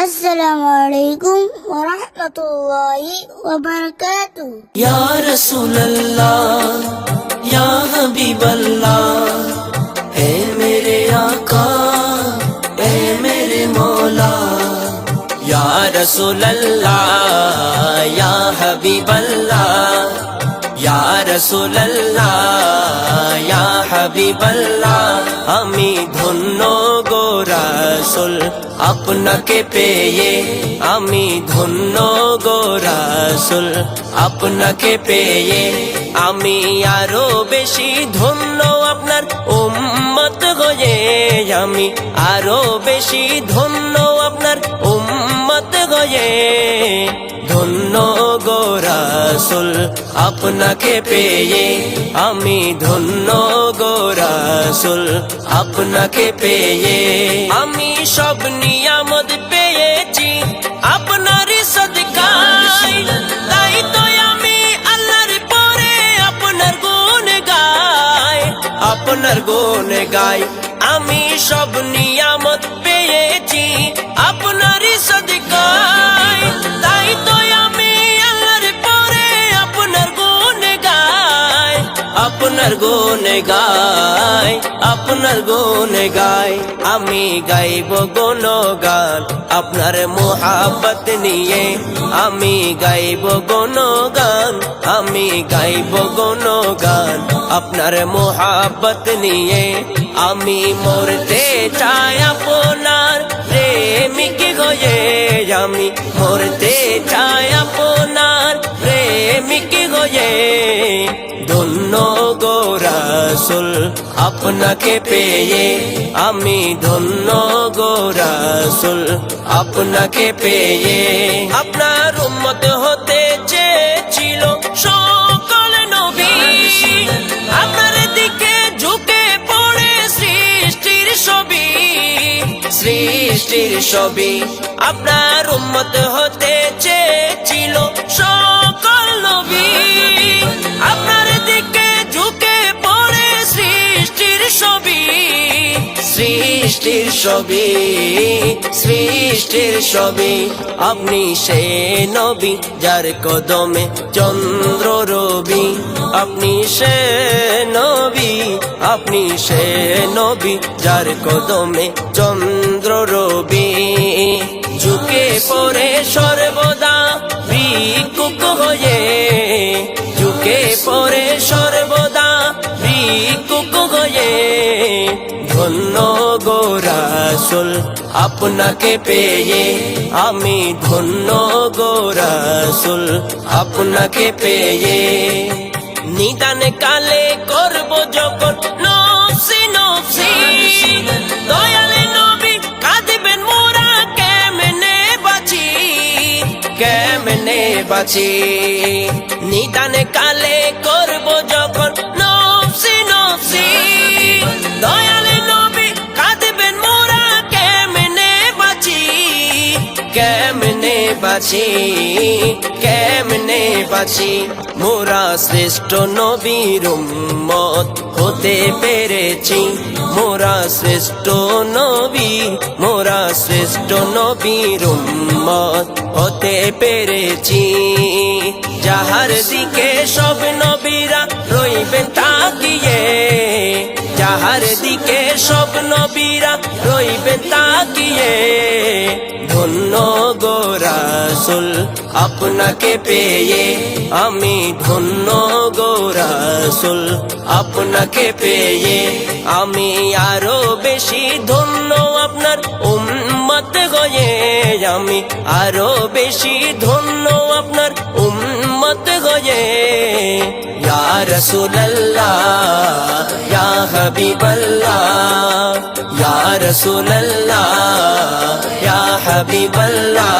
আসসালামু আলাইকুম ওয়া রাহমাতুল্লাহি ওয়া বারাকাতুহু। या रसूल अल्लाह या हबीब अल्लाह, ए मेरे आका ए मेरे मौला। या रसूल अल्लाह या हबीब अल्लाह, या रसूल अल्लाह या हबीब अल्लाह। আমি ধন্য গো রাসূল আপনাকে পেয়ে, আমি ধন্য গো রাসূল আপনাকে পেয়ে। আমি আরো বেশি ধন্য আপনার উম্মত হয়ে, আমি আরো বেশি ধন্য আপনার উম্মত হয়ে। ধন্য গো রাসূল আপনাকে পেয়ে, আমি ধন্য গো রাসূল আপনাকে পেয়ে। আমি সব নিয়ামত পেয়েছি আপনারই সদকায়, তাই তো আমি আল্লাহর পরে আপনার গুণ গাই, আপনার গুণ গাই। আমি সব নিয়ামত পেয়েছি আপনারই সদকায়, তাই তো আমি আল্লাহর পরে আপনার গুণ গাই, আপনার গুণ গাই, আপনার গুণ গাই। আমি গাইব গুণগান আপনার মোহাব্বত নিয়ে, আমি গাইব গুণগান, আমি গাইব গুণগান আপনার মোহাব্বত নিয়ে। আমি মরতে চাই আপনার প্রেমিক হয়ে, আমি মরতে চাই আপনার প্রেমিক হয়ে। ধন্য গো রাসূল আপনাকে পেয়ে, আমি ধন্য গো রাসূল আপনাকে পেয়ে। আপনার উম্মত হতে চেয়েছিল সকল নবী, আপনার দিকে ঝুঁকে পড়ে সৃষ্টির ছবি, সৃষ্টির ছবি। আপনার উম্মত হতে চেয়েছিল সকল নবী, আপনার দিকে ঝুঁকে পড়ে সৃষ্টির ছবি, সৃষ্টির ছবি, সৃষ্টির ছবি। আপনি সে নবী যার কদমে চন্দ্র রবি, আপনি সে নবী, আপনি সে নবী যার কদমে চন্দ্র রবি। ঝুঁকে পড়ে সর্বদা ভিক্ষুক হয়ে, ঝুঁকে পড়ে সর্বদা ভিক্ষুক হয়ে। ধন্য গো রাসূল আপনাকে পেয়ে, আমি ধন্য গো রাসূল আপনাকে পেয়ে। নিদান কালে করব যখন নফসি নফসি, দয়ালে নবী কাঁদবেন মোরা কেমনে বাঁচি, কেমনে বাঁচি। নিদান কালে করব যখন নফসি নফসি, দয়ালে নবী কাঁদবেন মোরা কেমনে বাঁচি, কেমনে বাঁচি, কেমনে বাঁচি। মোরা শ্রেষ্ঠ নবীর উম্মত হতে পেরেছি, মোরা শ্রেষ্ঠ নবী, মোরা শ্রেষ্ঠ নবীর উম্মত হতে পেরেছি। যাহার দিকে সব নবীরা রইবেন তাকিয়ে, যাহার দিকে সব নবীরা রইবেন তাকিয়ে। ধন্য গো রাসূল আপনাকে পেয়ে, আমি ধন্য গো রাসূল আপনাকে পেয়ে। আমি আরো বেশি ধন্য আপনার উম্মত হয়ে, আমি আরো বেশি ধন্য আপনার উম্মত হয়ে। ইয়া রাসূল আল্লাহ ইয়া হাবিব আল্লাহ, ইয়া রাসূল আল্লাহ ইয়া হাবিব আল্লাহ।